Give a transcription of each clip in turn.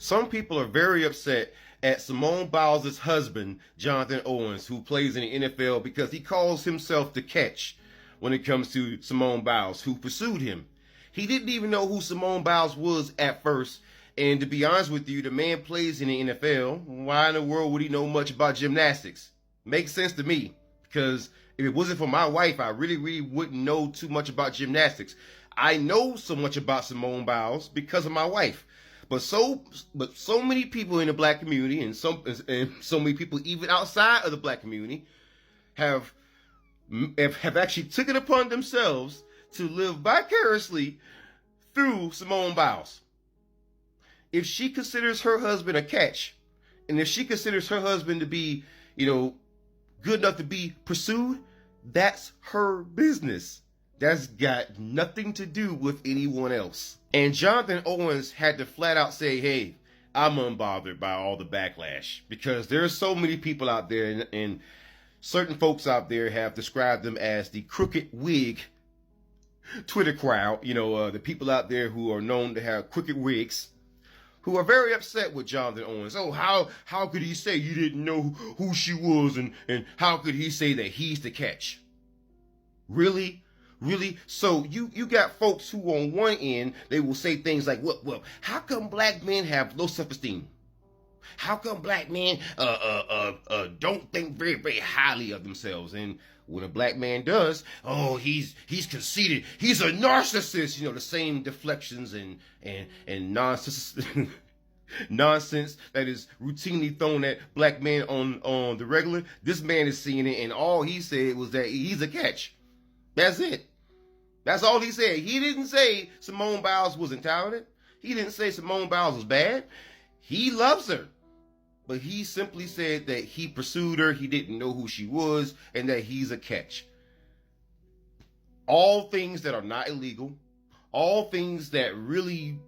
Some people are very upset at Simone Biles' husband, Johnathan Owens, who plays in the NFL, because he calls himself the catch when it comes to Simone Biles, who pursued him. He didn't even know who Simone Biles was at first. And to be honest with you, the man plays in the NFL. Why in the world would he know much about gymnastics? Makes sense to me, because if it wasn't for my wife, I really wouldn't know too much about gymnastics. I know so much about Simone Biles because of my wife. But so many people in the black community and so many people even outside of the black community have actually taken it upon themselves to live vicariously through Simone Biles. If she considers her husband a catch, and if she considers her husband to be, good enough to be pursued, that's her business. That's got nothing to do with anyone else. And Johnathan Owens had to flat out say, hey, I'm unbothered by all the backlash, because there's so many people out there, and certain folks out there have described them as the crooked wig Twitter crowd, the people out there who are known to have crooked wigs, who are very upset with Johnathan Owens. Oh, how could he say you didn't know who she was, and how could he say that he's the catch? Really? Really? So you got folks who on one end, they will say things like, well, how come black men have low self-esteem? How come black men don't think very highly of themselves? And when a black man does, oh, he's conceited, he's a narcissist. The same deflections and nonsense nonsense that is routinely thrown at black men on the regular. This man is seeing it, and all he said was that he's a catch. That's it. That's all he said. He didn't say Simone Biles wasn't talented. He didn't say Simone Biles was bad. He loves her. But he simply said that he pursued her, he didn't know who she was, and that he's a catch. All things that are not illegal, all things that really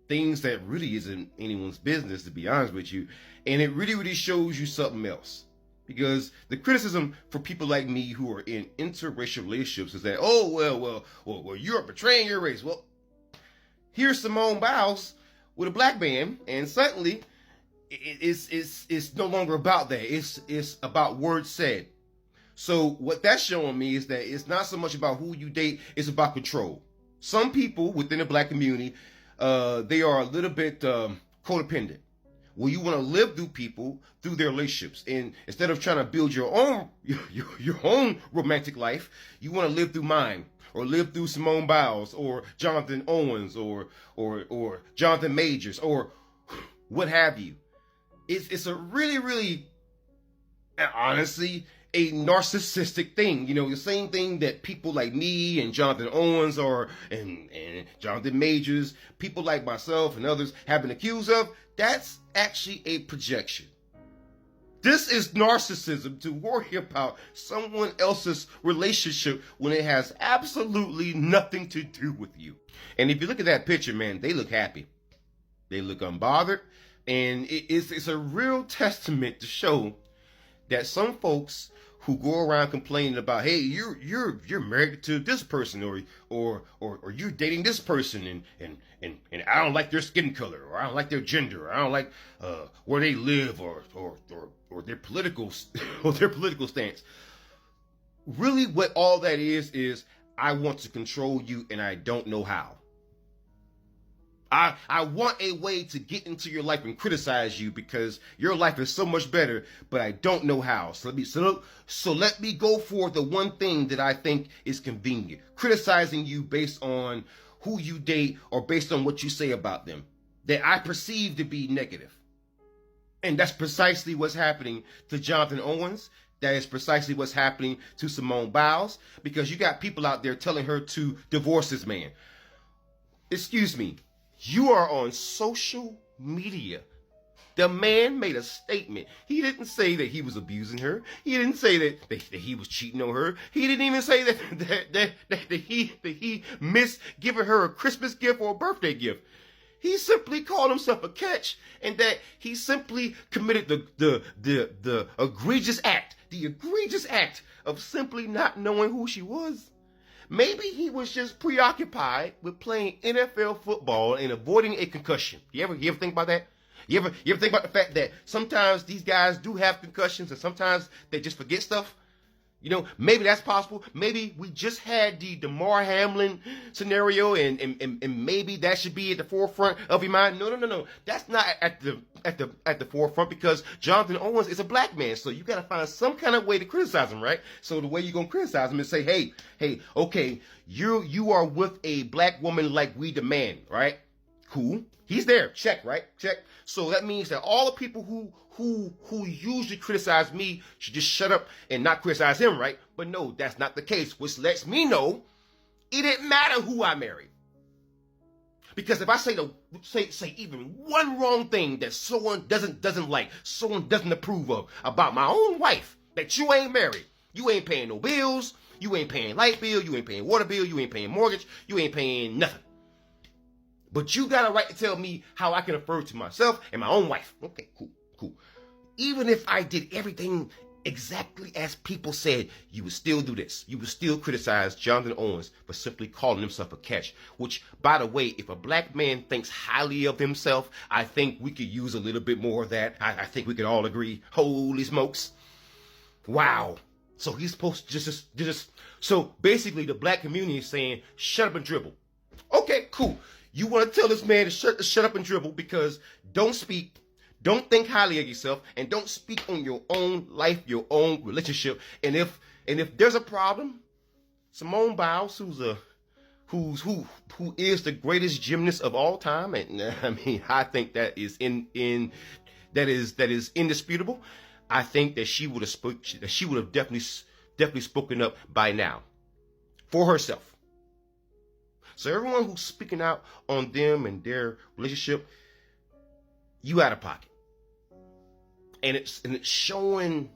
isn't anyone's business, to be honest with you. And it really shows you something else. Because the criticism for people like me who are in interracial relationships is that, oh, well, you're betraying your race. Well, here's Simone Biles with a black man, and suddenly it's no longer about that. It's about words said. So what that's showing me is that it's not so much about who you date, it's about control. Some people within the black community, they are a little bit codependent. Well, you want to live through people through their relationships, and instead of trying to build your own romantic life, you want to live through mine, or live through Simone Biles, or Johnathan Owens, or Jonathan Majors, or what have you. It's a really honestly a narcissistic thing. The same thing that people like me and Johnathan Owens and Jonathan Majors, people like myself and others have been accused of. That's actually a projection. This is narcissism, to worry about someone else's relationship when it has absolutely nothing to do with you. And if you look at that picture, man, they look happy. They look unbothered. And it's a real testament to show that some folks who go around complaining about, hey, you're married to this person, or you're dating this person, and I don't like their skin color, or I don't like their gender, or I don't like where they live, or their political stance. Really, what all that is I want to control you, and I don't know how. I want a way to get into your life and criticize you because your life is so much better, but I don't know how. So let me go for the one thing that I think is convenient. Criticizing you based on who you date or based on what you say about them that I perceive to be negative. And that's precisely what's happening to Johnathan Owens. That is precisely what's happening to Simone Biles, because you got people out there telling her to divorce this man. Excuse me. You are on social media. The man made a statement. He didn't say that he was abusing her. He didn't say that he was cheating on her. He didn't even say that he missed giving her a Christmas gift or a birthday gift. He simply called himself a catch, and that he simply committed the egregious act of simply not knowing who she was. Maybe he was just preoccupied with playing NFL football and avoiding a concussion. You ever think about that? You ever think about the fact that sometimes these guys do have concussions and sometimes they just forget stuff? You know, maybe that's possible. Maybe we just had the Damar Hamlin scenario, and maybe that should be at the forefront of your mind. No. That's not at the forefront, because Johnathan Owens is a black man, so you got to find some kind of way to criticize him, right? So the way you're gonna criticize him is say, hey, okay, you are with a black woman like we demand, right? Cool. He's there. Check, right? Check. So that means that all the people who usually criticize me should just shut up and not criticize him, right? But no, that's not the case, which lets me know it didn't matter who I married. Because if I say even one wrong thing that someone doesn't like, someone doesn't approve of about my own wife, that you ain't married, you ain't paying no bills, you ain't paying light bill, you ain't paying water bill, you ain't paying mortgage, you ain't paying nothing. But you got a right to tell me how I can refer to myself and my own wife. Okay, cool. Even if I did everything exactly as people said, you would still do this. You would still criticize Johnathan Owens for simply calling himself a catch. Which, by the way, if a black man thinks highly of himself, I think we could use a little bit more of that. I think we could all agree. Holy smokes. Wow. So he's supposed to just so basically the black community is saying, shut up and dribble. Okay, cool. You want to tell this man to shut up and dribble because don't speak, don't think highly of yourself, and don't speak on your own life, your own relationship. And if there's a problem, Simone Biles, who is the greatest gymnast of all time, and I mean I think that is that is indisputable. I think that she would have definitely spoken up by now for herself. So everyone who's speaking out on them and their relationship, you out of pocket. And it's showing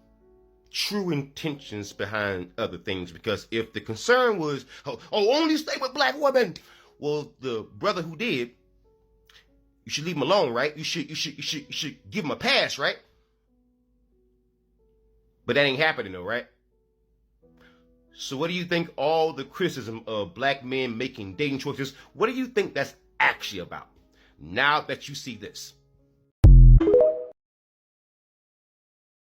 true intentions behind other things, because if the concern was, only stay with black women, well, the brother who did, you should leave him alone, right? You should give him a pass, right? But that ain't happening though, right? So what do you think all the criticism of black men making dating choices, what do you think that's actually about? Now that you see this.